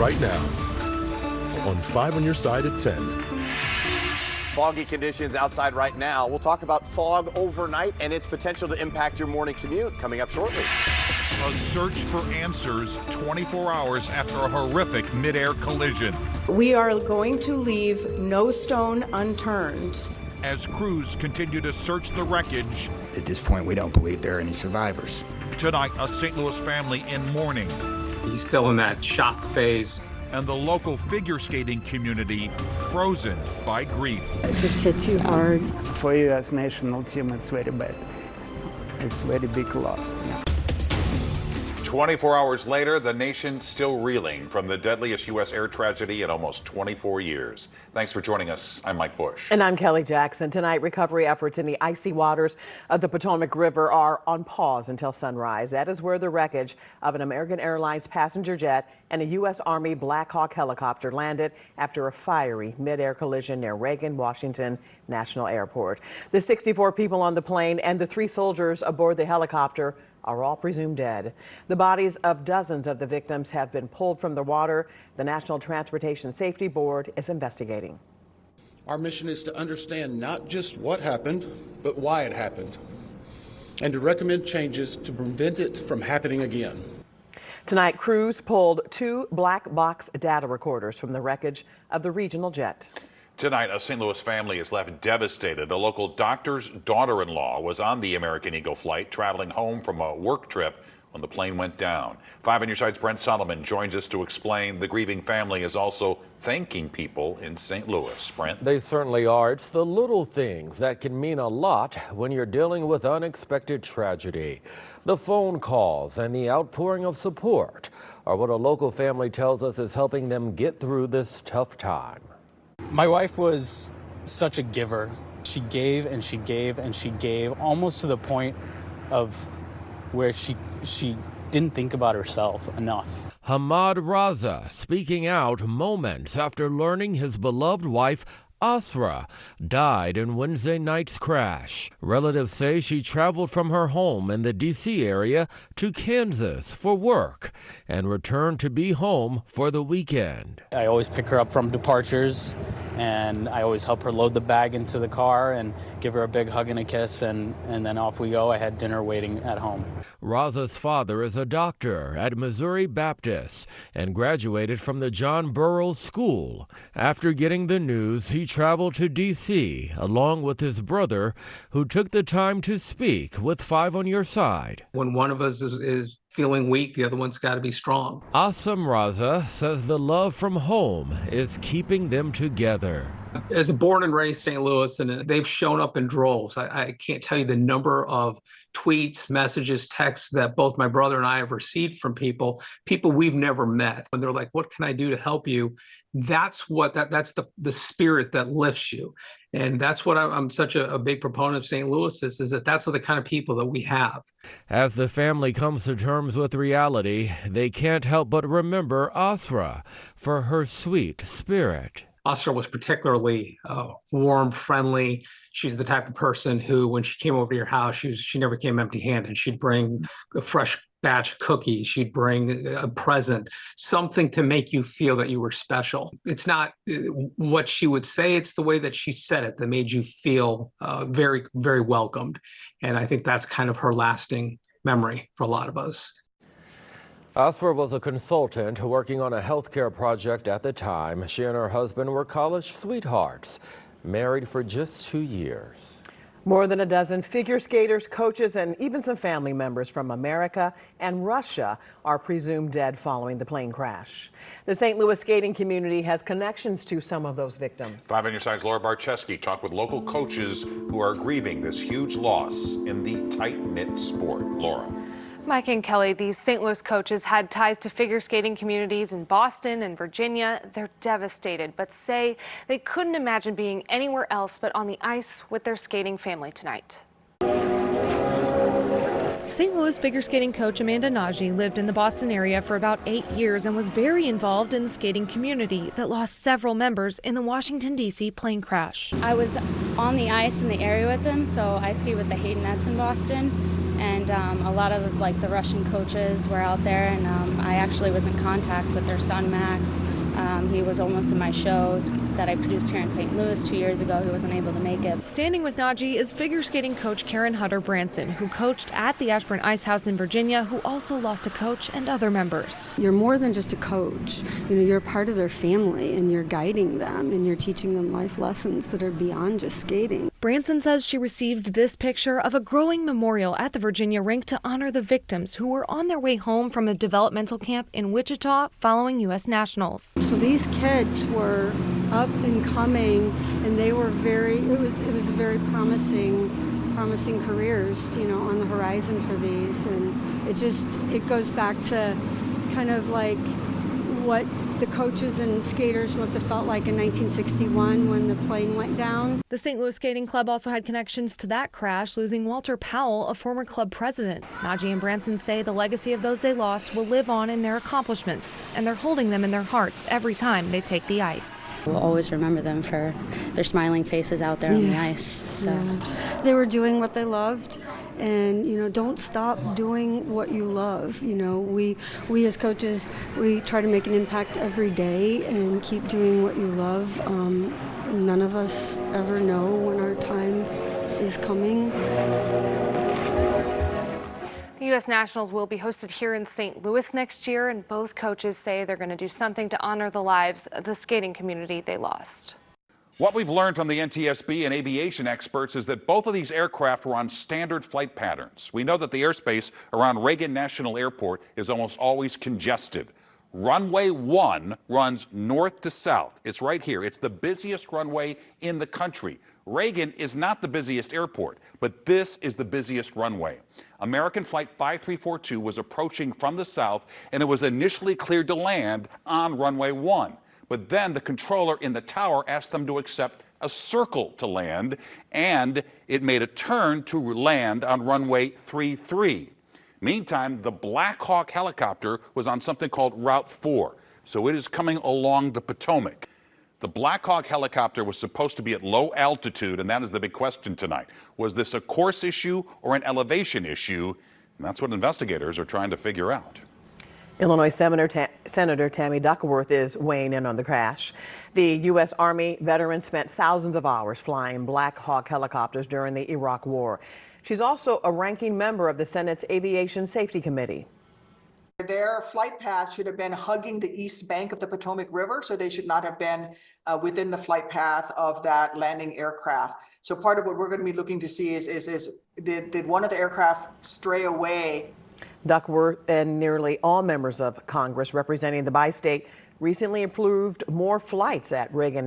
right now on 5 on Your Side at 10. Foggy conditions outside right now. We'll talk about fog overnight and its potential to impact your morning commute coming up shortly. A search for answers 24 hours after a horrific mid-air collision. We are going to leave no stone unturned. As crews continue to search the wreckage. At this point, we don't believe there are any survivors. Tonight, a St. Louis family in mourning. He's still in that shock phase. And the local figure skating community frozen by grief. It just hits you hard. For U.S. national team, it's very bad. It's very big loss. Yeah. 24 hours later, the nation still reeling from the deadliest U.S. air tragedy in almost 24 years. Thanks for joining us. I'm Mike Bush. And I'm Kelly Jackson. Tonight, recovery efforts in the icy waters of the Potomac River are on pause until sunrise. That is where the wreckage of an American Airlines passenger jet and a U.S. Army Black Hawk helicopter landed after a fiery mid-air collision near Reagan Washington National Airport. The 64 people on the plane and the 3 soldiers aboard the helicopter are all presumed dead. The bodies of dozens of the victims have been pulled from the water. The National Transportation Safety Board is investigating. Our mission is to understand not just what happened, but why it happened, and to recommend changes to prevent it from happening again. Tonight, crews pulled 2 black box data recorders from the wreckage of the regional jet. Tonight, a St. Louis family is left devastated. A local doctor's daughter-in-law was on the American Eagle flight traveling home from a work trip when the plane went down. 5 on Your Side's Brent Solomon joins us to explain the grieving family is also thanking people in St. Louis. Brent? They certainly are. It's the little things that can mean a lot when you're dealing with unexpected tragedy. The phone calls and the outpouring of support are what a local family tells us is helping them get through this tough time. My wife was such a giver. She gave and she gave and she gave, almost to the point of where she didn't think about herself enough. Hamad Raza speaking out moments after learning his beloved wife Asra died in Wednesday night's crash. Relatives say she traveled from her home in the D.C. area to Kansas for work and returned to be home for the weekend. I always pick her up from departures, and I always help her load the bag into the car and give her a big hug and a kiss, and then off we go. I had dinner waiting at home. Raza's father is a doctor at Missouri Baptist and graduated from the John Burroughs School. After getting the news, he traveled to D.C. along with his brother, who took the time to speak with 5 on Your Side. When one of us is feeling weak, the other one's got to be strong. Asam Raza says the love from home is keeping them together. As a born and raised St. Louis, and they've shown up in droves. I can't tell you the number of tweets, messages, texts that both my brother and I have received from people we've never met. And they're like, what can I do to help you? That's the spirit that lifts you. And that's what I'm such a big proponent of St. Louis is that that's the kind of people that we have. As the family comes to terms with reality, they can't help but remember Asra for her sweet spirit. Asra was particularly warm, friendly. She's the type of person who, when she came over to your house, she never came empty-handed. She'd bring a fresh batch of cookies. She'd bring a present, something to make you feel that you were special. It's not what she would say, it's the way that she said it that made you feel very, very welcomed. And I think that's kind of her lasting memory for a lot of us. Asra was a consultant working on a healthcare project at the time. She and her husband were college sweethearts, married for just 2 years. More than a dozen figure skaters, coaches, and even some family members from America and Russia are presumed dead following the plane crash. The St. Louis skating community has connections to some of those victims. 5 on Your Side's Laura Barczewski talked with local coaches who are grieving this huge loss in the tight-knit sport. Laura. Mike and Kelly, these St. Louis coaches had ties to figure skating communities in Boston and Virginia. They're devastated, but say they couldn't imagine being anywhere else but on the ice with their skating family tonight. St. Louis figure skating coach Amanda Nagy lived in the Boston area for about 8 years and was very involved in the skating community that lost several members in the Washington, D.C. plane crash. I was on the ice in the area with them, so I ski with the Hayden Nets in Boston, and a lot of the Russian coaches were out there, and I actually was in contact with their son Max. He was almost in my shows that I produced here in St. Louis 2 years ago. He wasn't able to make it. Standing with Najee is figure skating coach Karen Hutter Branson, who coached at the Ashburn Ice House in Virginia, who also lost a coach and other members. You're more than just a coach. You're a part of their family, and you're guiding them, and you're teaching them life lessons that are beyond just skating. Branson says she received this picture of a growing memorial at the Virginia rink to honor the victims who were on their way home from a developmental camp in Wichita following U.S. Nationals. So these kids were up and coming, and they were it was very promising careers, on the horizon for these. And it goes back to kind of like what the coaches and skaters must have felt like in 1961 when the plane went down. The St. Louis Skating Club also had connections to that crash, losing Walter Powell, a former club president. Najee and Branson say the legacy of those they lost will live on in their accomplishments, and they're holding them in their hearts every time they take the ice. We'll always remember them for their smiling faces out there on the ice. So They were doing what they loved, and don't stop doing what you love. We as coaches, we try to make an impact every day and keep doing what you love. None of us ever know when our time is coming. The U.S. Nationals will be hosted here in St. Louis next year, and both coaches say they're going to do something to honor the lives of the skating community they lost. What we've learned from the NTSB and aviation experts is that both of these aircraft were on standard flight patterns. We know that the airspace around Reagan National Airport is almost always congested. Runway 1 runs north to south. It's right here. It's the busiest runway in the country. Reagan is not the busiest airport, but this is the busiest runway. American Flight 5342 was approaching from the south, and it was initially cleared to land on runway 1. But then the controller in the tower asked them to accept a circle to land, and it made a turn to land on runway 33. Meantime, the Black Hawk helicopter was on something called Route 4, so it is coming along the Potomac. The Black Hawk helicopter was supposed to be at low altitude, and that is the big question tonight. Was this a course issue or an elevation issue? And that's what investigators are trying to figure out. Illinois Senator Tammy Duckworth is weighing in on the crash. The U.S. Army veteran spent thousands of hours flying Black Hawk helicopters during the Iraq War. She's also a ranking member of the Senate's Aviation Safety Committee. Their flight path should have been hugging the east bank of the Potomac River, so they should not have been within the flight path of that landing aircraft. So part of what we're going to be looking to see is did one of the aircraft stray away? Duckworth and nearly all members of Congress representing the bi-state recently approved more flights at Reagan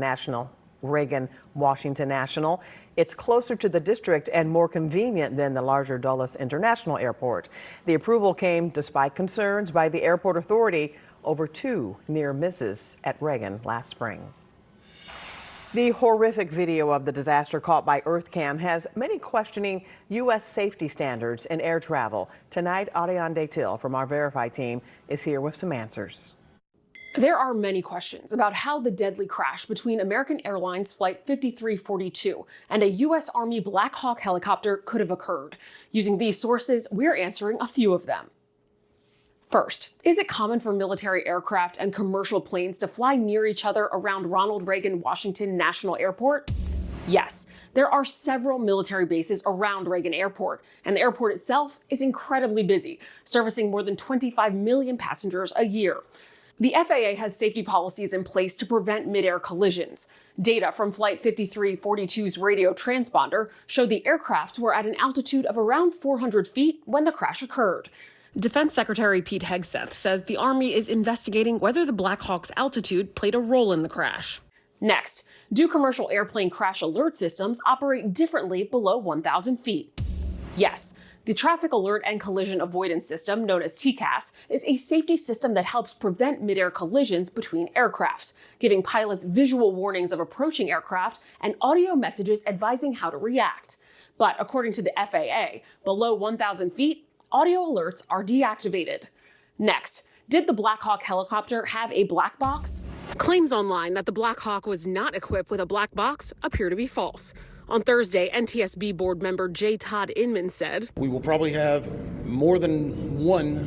Washington National. It's closer to the district and more convenient than the larger Dulles International Airport. The approval came despite concerns by the airport authority over 2 near misses at Reagan last spring. The horrific video of the disaster caught by EarthCam has many questioning U.S. safety standards in air travel. Tonight, Ariane Detil from our Verify team is here with some answers. There are many questions about how the deadly crash between American Airlines Flight 5342 and a U.S. Army Black Hawk helicopter could have occurred. Using these sources, we're answering a few of them. First, is it common for military aircraft and commercial planes to fly near each other around Ronald Reagan Washington National Airport? Yes, there are several military bases around Reagan Airport, and the airport itself is incredibly busy, servicing more than 25 million passengers a year. The FAA has safety policies in place to prevent mid-air collisions. Data from Flight 5342's radio transponder showed the aircraft were at an altitude of around 400 feet when the crash occurred. Defense Secretary Pete Hegseth says the Army is investigating whether the Black Hawk's altitude played a role in the crash. Next, do commercial airplane crash alert systems operate differently below 1,000 feet? Yes. The Traffic Alert and Collision Avoidance System, known as TCAS, is a safety system that helps prevent mid-air collisions between aircrafts, giving pilots visual warnings of approaching aircraft and audio messages advising how to react. But according to the FAA, below 1,000 feet, audio alerts are deactivated. Next, did the Black Hawk helicopter have a black box? Claims online that the Black Hawk was not equipped with a black box appear to be false. On Thursday, NTSB board member J. Todd Inman said, We will probably have more than one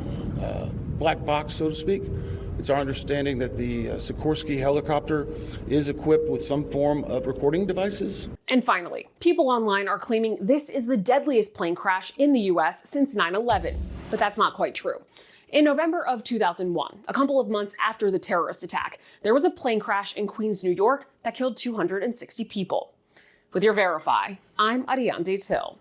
black box, so to speak. It's our understanding that the Sikorsky helicopter is equipped with some form of recording devices. And finally, people online are claiming this is the deadliest plane crash in the U.S. since 9/11. But that's not quite true. In November of 2001, a couple of months after the terrorist attack, there was a plane crash in Queens, New York that killed 260 people. With your Verify, I'm Ariande Till.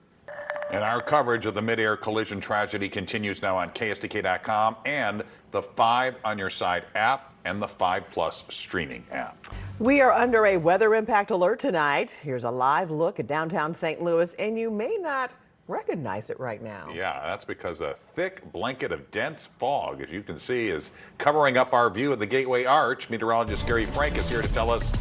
And our coverage of the mid-air collision tragedy continues now on KSDK.com and the 5 on Your Side app and the 5 Plus streaming app. We are under a weather impact alert tonight. Here's a live look at downtown St. Louis, and you may not recognize it right now. Yeah, that's because a thick blanket of dense fog, as you can see, is covering up our view of the Gateway Arch. Meteorologist Gary Frank is here to tell us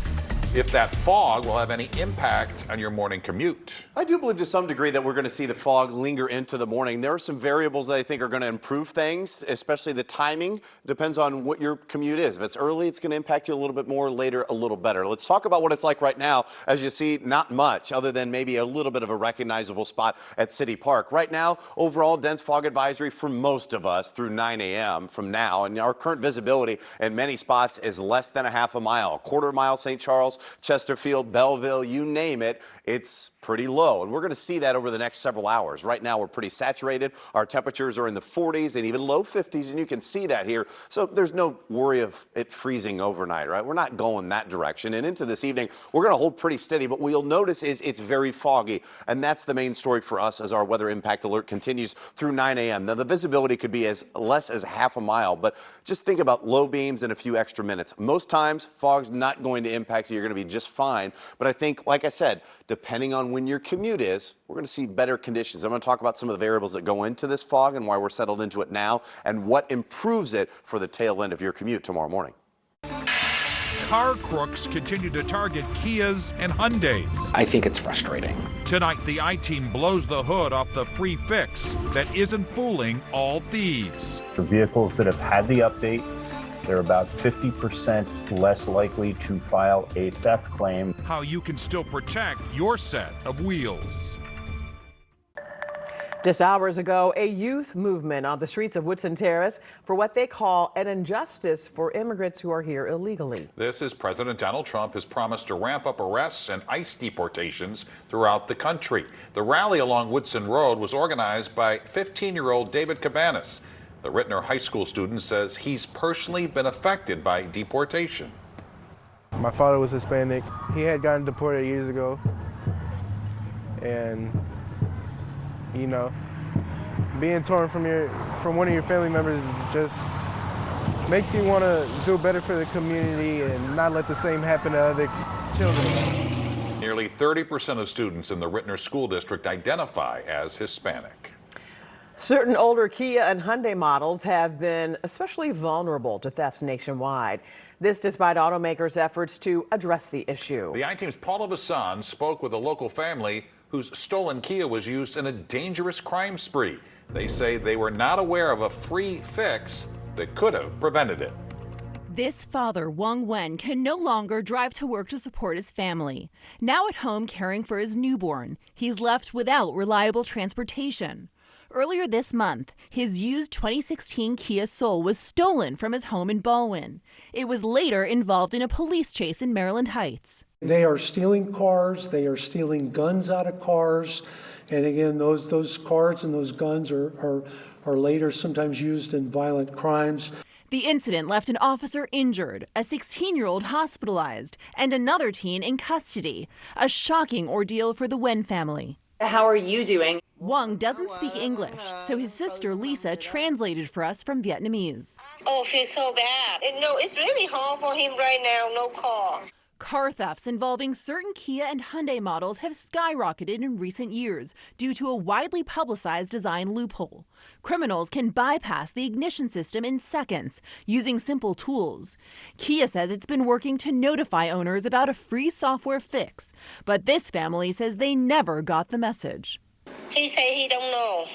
if that fog will have any impact on your morning commute. I do believe to some degree that we're going to see the fog linger into the morning. There are some variables that I think are going to improve things, especially the timing. Depends on what your commute is. If it's early, it's going to impact you a little bit more, later a little better. Let's talk about what it's like right now. As you see, not much other than maybe a little bit of a recognizable spot at City Park. Right now, overall dense fog advisory for most of us through 9 a.m. from now. And our current visibility in many spots is less than a half a mile. A quarter mile St. Charles, Chesterfield, Belleville, you name it, it's pretty low. And we're going to see that over the next several hours. Right now, we're pretty saturated. Our temperatures are in the 40s and even low 50s, and you can see that here. So there's no worry of it freezing overnight, right? We're not going that direction. And into this evening, we're going to hold pretty steady, but what you'll notice is it's very foggy. And that's the main story for us as our weather impact alert continues through 9 a.m. Now, the visibility could be as less as half a mile, but just think about low beams and a few extra minutes. Most times, fog's not going to impact you. You're going to be just fine. But I think, like I said, depending on when your commute is, we're going to see better conditions. I'm going to talk about some of the variables that go into this fog and why we're settled into it now and what improves it for the tail end of your commute tomorrow morning. Car crooks continue to target Kias and Hyundais. I think it's frustrating. Tonight, the I-Team blows the hood off the free fix that isn't fooling all thieves. The vehicles that have had the update, they're about 50% less likely to file a theft claim. How you can still protect your set of wheels. Just hours ago, a youth movement on the streets of Woodson Terrace for what they call an injustice for immigrants who are here illegally. This is President Donald Trump has promised to ramp up arrests and ICE deportations throughout the country. The rally along Woodson Road was organized by 15-year-old David Cabanas. The Rittner High School student says he's personally been affected by deportation. My father was Hispanic. He had gotten deported years ago. And, you know, being torn from one of your family members just makes you want to do better for the community and not let the same happen to other children. Nearly 30% of students in the Rittner School District identify as Hispanic. Certain older Kia and Hyundai models have been especially vulnerable to thefts nationwide. This despite automakers' efforts to address the issue. The I-Team's Paula Bassan spoke with a local family whose stolen Kia was used in a dangerous crime spree. They say they were not aware of a free fix that could have prevented it. This father, Wong Wen, can no longer drive to work to support his family. Now at home caring for his newborn, he's left without reliable transportation. Earlier this month, his used 2016 Kia Soul was stolen from his home in Baldwin. It was later involved in a police chase in Maryland Heights. They are stealing cars, they are stealing guns out of cars, and again, those cars and those guns are later sometimes used in violent crimes. The incident left an officer injured, a 16-year-old hospitalized, and another teen in custody. A shocking ordeal for the Wen family. How are you doing? Wong doesn't speak English, so his sister Lisa translated for us from Vietnamese. Oh, I feel so bad. No, it's really hard for him right now, no car. Car thefts involving certain Kia and Hyundai models have skyrocketed in recent years due to a widely publicized design loophole. Criminals can bypass the ignition system in seconds using simple tools. Kia says it's been working to notify owners about a free software fix, but this family says they never got the message. He said he don't know.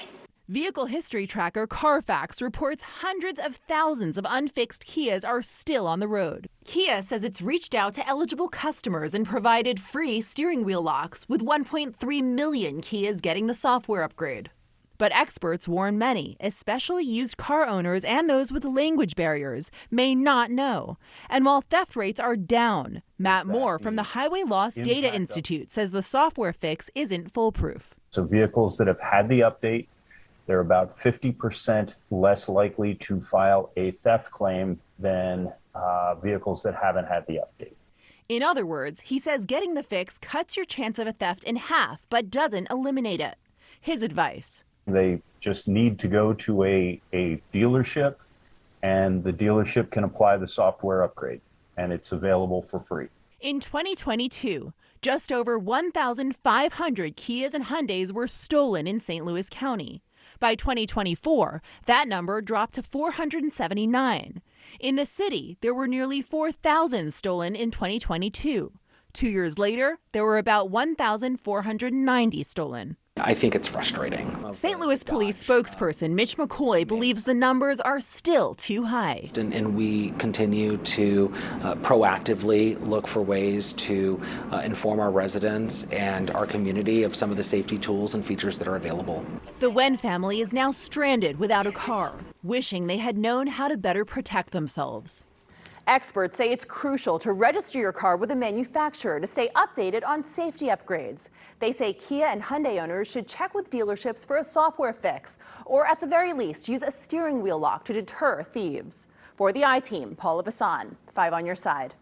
Vehicle history tracker Carfax reports hundreds of thousands of unfixed Kias are still on the road. Kia says it's reached out to eligible customers and provided free steering wheel locks, with 1.3 million Kias getting the software upgrade. But experts warn many, especially used car owners and those with language barriers, may not know. And while theft rates are down, Matt Moore from the Highway Loss Data Institute says the software fix isn't foolproof. So vehicles that have had the update, they're about 50% less likely to file a theft claim than vehicles that haven't had the update. In other words, he says getting the fix cuts your chance of a theft in half, but doesn't eliminate it. His advice: They just need to go to a dealership, and the dealership can apply the software upgrade, and it's available for free. In 2022, just over 1,500 Kias and Hyundais were stolen in St. Louis County. By 2024, that number dropped to 479. In the city, there were nearly 4,000 stolen in 2022. 2 years later, there were about 1,490 stolen. I think it's frustrating. St. Louis Police spokesperson Mitch McCoy believes the numbers are still too high. And we continue to proactively look for ways to inform our residents and our community of some of the safety tools and features that are available. The Wen family is now stranded without a car, wishing they had known how to better protect themselves. Experts say it's crucial to register your car with a manufacturer to stay updated on safety upgrades. They say Kia and Hyundai owners should check with dealerships for a software fix, or at the very least, use a steering wheel lock to deter thieves. For the I-Team, Paula Vasan, 5 on your side.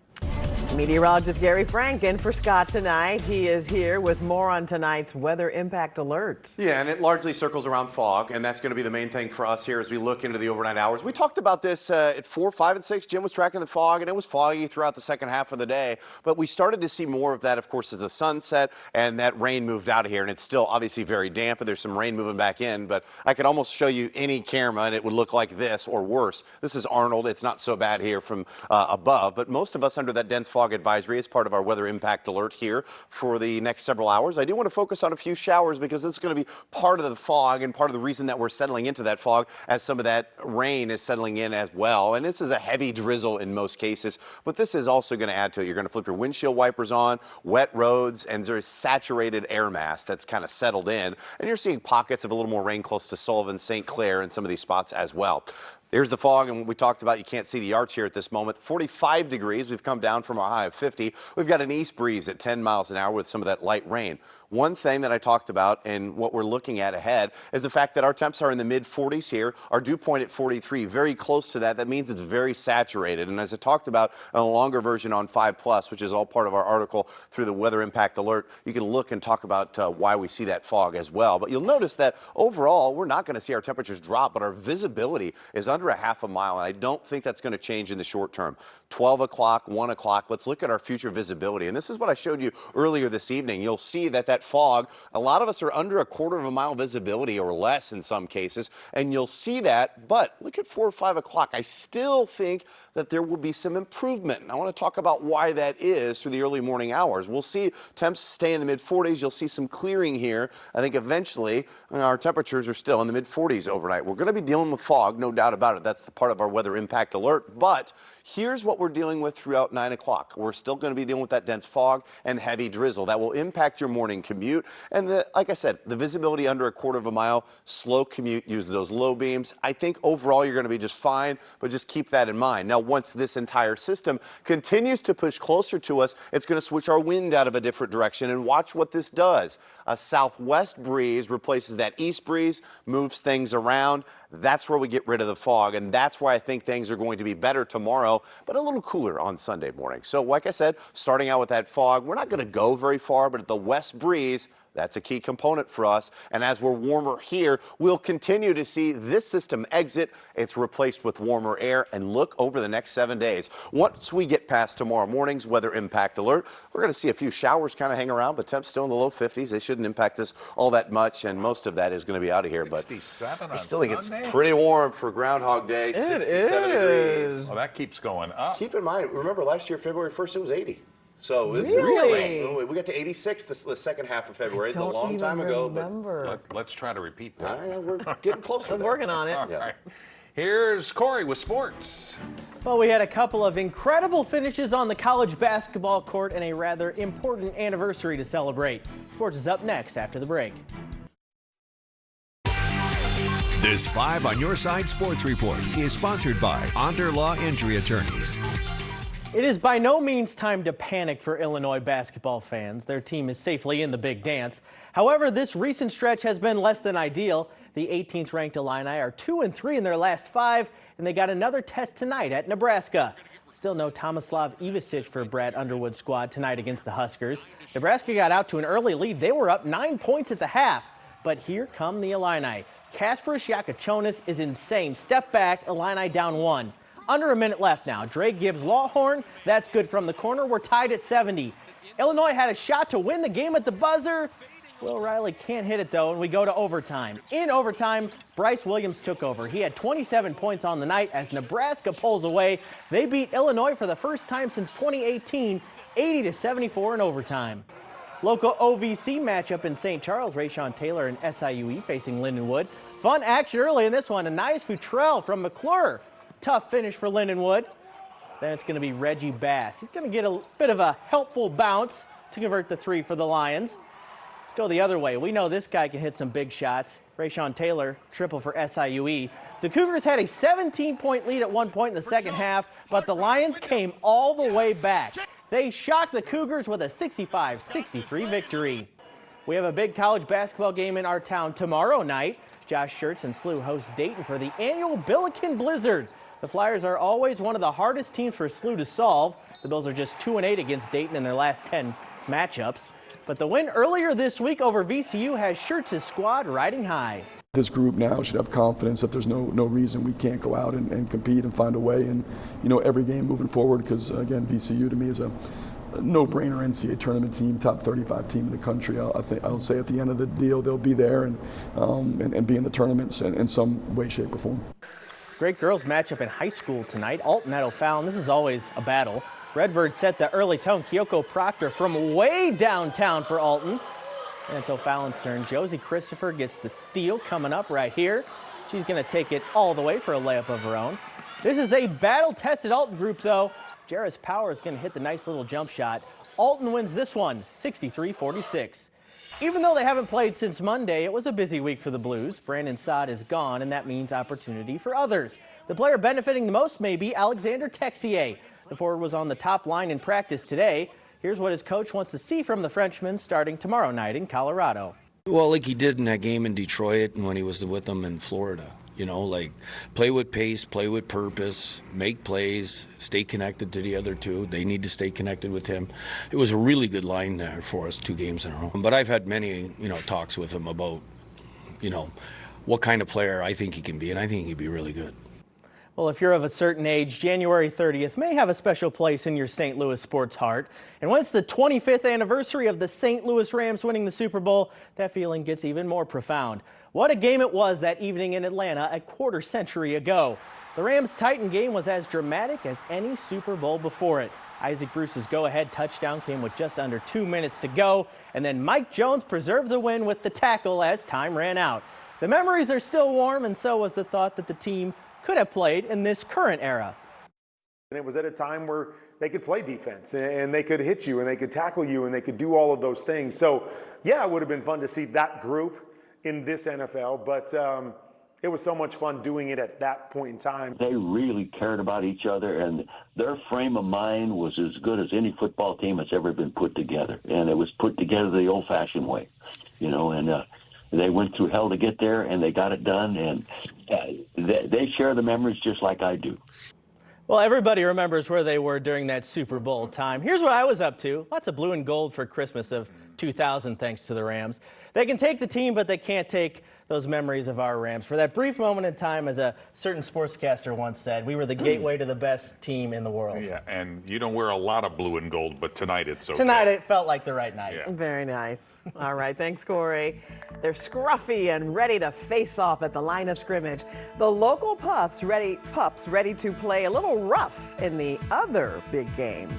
Meteorologist Gary Franken for Scott tonight. He is here with more on tonight's weather impact alert. Yeah, and it largely circles around fog, and that's going to be the main thing for us here as we look into the overnight hours. We talked about this at 4, 5, and 6. Jim was tracking the fog, and it was foggy throughout the second half of the day. But we started to see more of that, of course, as the sun set and that rain moved out of here. And it's still obviously very damp, and there's some rain moving back in. But I could almost show you any camera, and it would look like this or worse. This is Arnold. It's not so bad here from above, but most of us under that dense fog advisory as part of our weather impact alert here for the next several hours. I do want to focus on a few showers because this is going to be part of the fog and part of the reason that we're settling into that fog as some of that rain is settling in as well. And this is a heavy drizzle in most cases, but this is also going to add to it. You're going to flip your windshield wipers on, wet roads, and there's saturated air mass that's kind of settled in. And you're seeing pockets of a little more rain close to Sullivan, St. Clair, and some of these spots as well. There's the fog, and we talked about you can't see the arch here at this moment. 45 degrees. We've come down from our high of 50. We've got an east breeze at 10 miles an hour with some of that light rain. One thing that I talked about and what we're looking at ahead is the fact that our temps are in the mid 40s here. Our dew point at 43, very close to that. That means it's very saturated. And as I talked about in a longer version on 5+, which is all part of our article through the weather impact alert, you can look and talk about why we see that fog as well. But you'll notice that overall, we're not going to see our temperatures drop, but our visibility is under a half a mile. And I don't think that's going to change in the short term. 12 o'clock, 1 o'clock, let's look at our future visibility. And this is what I showed you earlier this evening. You'll see that fog, a lot of us are under a quarter of a mile visibility or less in some cases, and you'll see that. But look at 4 or 5 o'clock. I still think that there will be some improvement. And I want to talk about why that is through the early morning hours. We'll see temps stay in the mid 40s. You'll see some clearing here. I think eventually our temperatures are still in the mid 40s overnight. We're going to be dealing with fog, no doubt about it. That's the part of our weather impact alert. But here's what we're dealing with throughout 9 o'clock. We're still going to be dealing with that dense fog and heavy drizzle that will impact your morning commute. And like I said, the visibility under a quarter of a mile, slow commute, use those low beams. I think overall you're going to be just fine, but just keep that in mind. Now, once this entire system continues to push closer to us, it's going to switch our wind out of a different direction. And watch what this does. A southwest breeze replaces that east breeze, moves things around. That's where we get rid of the fog, and that's why I think things are going to be better tomorrow, but a little cooler on Sunday morning. So like I said, starting out with that fog, we're not going to go very far, but at the west breeze, that's a key component for us. And as we're warmer here, we'll continue to see this system exit. It's replaced with warmer air. And look over the next 7 days. Once we get past tomorrow morning's weather impact alert, we're going to see a few showers kind of hang around, but temps still in the low 50s. They shouldn't impact us all that much, and most of that is going to be out of here. But I still think it's pretty warm for Groundhog Day. 67 degrees. Well, that keeps going up. Keep in mind, remember last year, February 1st, it was 80. So this Really? is we got to 86 the second half of February. It's a Don't long even time ago, remember. Let's try to repeat that. but we're getting closer. I'm working on it. All right. Here's Corey with sports. Well, we had a couple of incredible finishes on the college basketball court and a rather important anniversary to celebrate. Sports is up next after the break. This 5 on Your Side Sports Report is sponsored by Onder Law Injury Attorneys. It is by no means time to panic for Illinois basketball fans. Their team is safely in the big dance. However, this recent stretch has been less than ideal. The 18th ranked Illini are 2-3 in their last 5, and they got another test tonight at Nebraska. Still no Tomislav Ivicic for Brad Underwood's squad tonight against the Huskers. Nebraska got out to an early lead. They were up 9 points at the half. But here come the Illini. Kasparas Yakachonis is insane. Step back, Illini down 1. Under a minute left now. Drake Gibbs Lawhorn, that's good from the corner. We're tied at 70. Illinois had a shot to win the game at the buzzer. Will Riley can't hit it though, and we go to overtime. In overtime, Bryce Williams took over. He had 27 points on the night as Nebraska pulls away. They beat Illinois for the first time since 2018, 80-74 in overtime. Local OVC matchup in St. Charles, Rayshawn Taylor and SIUE facing Lindenwood. Fun action early in this one. Anais Futrell from McClure. Tough finish for Lindenwood. Then it's going to be Reggie Bass. He's going to get a bit of a helpful bounce to convert the 3 for the Lions. Let's go the other way. We know this guy can hit some big shots. Rayshawn Taylor, triple for SIUE. The Cougars had a 17-point lead at one point in the second half, but the Lions came all the way back. They shocked the Cougars with a 65-63 victory. We have a big college basketball game in our town tomorrow night. Josh Schertz and SLU host Dayton for the annual Billiken Blizzard. The Flyers are always one of the hardest teams for SLU to solve. The Bills are just 2-8 against Dayton in their last 10 matchups. But the win earlier this week over VCU has Schertz's squad riding high. This group now should have confidence that there's no reason we can't go out and compete and find a way and, every game moving forward, because, again, VCU to me is a no-brainer NCAA tournament team, top 35 team in the country. I'll say at the end of the deal, they'll be there and be in the tournaments in some way, shape, or form. Great girls matchup in high school tonight. Alton at O'Fallon. This is always a battle. Redbirds set the early tone. Kyoko Proctor from way downtown for Alton. And it's O'Fallon's turn. Josie Christopher gets the steal coming up right here. She's going to take it all the way for a layup of her own. This is a battle-tested Alton group, though. Jairus Power is going to hit the nice little jump shot. Alton wins this one, 63-46. Even though they haven't played since Monday, it was a busy week for the Blues. Brandon Saad is gone, and that means opportunity for others. The player benefiting the most may be Alexander Texier. The forward was on the top line in practice today. Here's what his coach wants to see from the Frenchman starting tomorrow night in Colorado. Well, like he did in that game in Detroit and when he was with them in Florida. Play with pace, play with purpose, make plays, stay connected to the other two. They need to stay connected with him. It was a really good line there for us 2 games in a row. But I've had many, talks with him about, what kind of player I think he can be, and I think he'd be really good. Well, if you're of a certain age, January 30th may have a special place in your St. Louis sports heart. And when it's the 25th anniversary of the St. Louis Rams winning the Super Bowl, that feeling gets even more profound. What a game it was that evening in Atlanta a quarter century ago. The Rams-Titan game was as dramatic as any Super Bowl before it. Isaac Bruce's go-ahead touchdown came with just under 2 minutes to go, and then Mike Jones preserved the win with the tackle as time ran out. The memories are still warm, and so was the thought that the team could have played in this current era. And it was at a time where they could play defense and they could hit you and they could tackle you and they could do all of those things. So, yeah, it would have been fun to see that group in this NFL, but it was so much fun doing it at that point in time. They really cared about each other, and their frame of mind was as good as any football team that's ever been put together. And it was put together the old-fashioned way, and they went through hell to get there, and they got it done, and they share the memories just like I do. Well, everybody remembers where they were during that Super Bowl time. Here's what I was up to. Lots of blue and gold for Christmas of 2000, thanks to the Rams. They can take the team, but they can't take those memories of our Rams. For that brief moment in time, as a certain sportscaster once said, we were the gateway to the best team in the world. Yeah, and you don't wear a lot of blue and gold, but tonight it's okay. Tonight it felt like the right night. Yeah. Very nice. All right, thanks, Corey. They're scruffy and ready to face off at the line of scrimmage. The local pups ready to play a little rough in the other big game.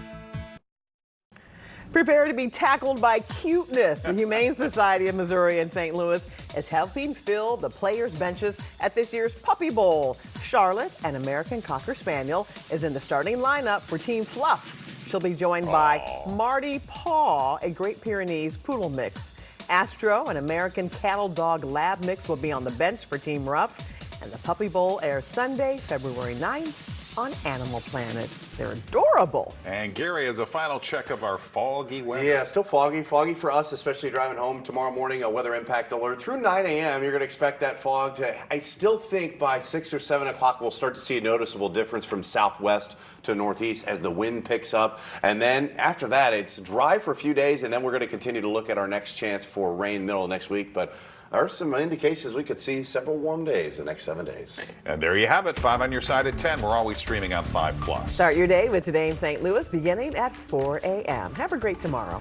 Prepare to be tackled by cuteness. The Humane Society of Missouri in St. Louis is helping fill the players' benches at this year's Puppy Bowl. Charlotte, an American Cocker Spaniel, is in the starting lineup for Team Fluff. She'll be joined by Marty Paw, a Great Pyrenees Poodle mix. Astro, an American Cattle Dog Lab mix, will be on the bench for Team Ruff. And the Puppy Bowl airs Sunday, February 9th on Animal Planet. They're adorable. And Gary has a final check of our foggy weather. Yeah, still foggy. Foggy for us, especially driving home tomorrow morning. A weather impact alert through 9 a.m. You're going to expect that fog to, I still think by 6 or 7 o'clock, we'll start to see a noticeable difference from southwest to northeast as the wind picks up. And then after that, it's dry for a few days, and then we're going to continue to look at our next chance for rain middle of next week. But there are some indications we could see several warm days the next 7 days. And there you have it. 5 on your side at 10. We're always streaming on 5+. Start your day with Today in St. Louis beginning at 4 a.m. Have a great tomorrow.